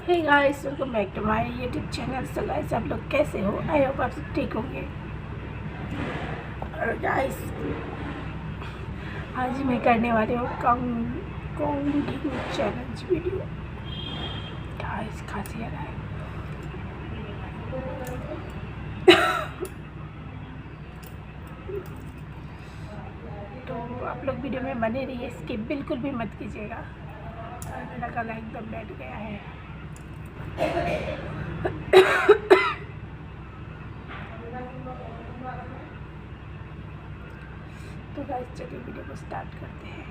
Hey guys, welcome back to my YouTube channel. So guys, आप लोग कैसे हो? आई होप आप सब ठीक होंगे। और गाइस, आज मैं करने वाली हूँ काउंटिंग चैलेंज वीडियो। गाइस, खांसी आ रहा है। तो आप लोग वीडियो में बने रहिए, स्किप बिल्कुल भी मत कीजिएगा। मेरा गला एकदम बैठ गया है। तो गाइस, चलिए वीडियो को स्टार्ट करते हैं।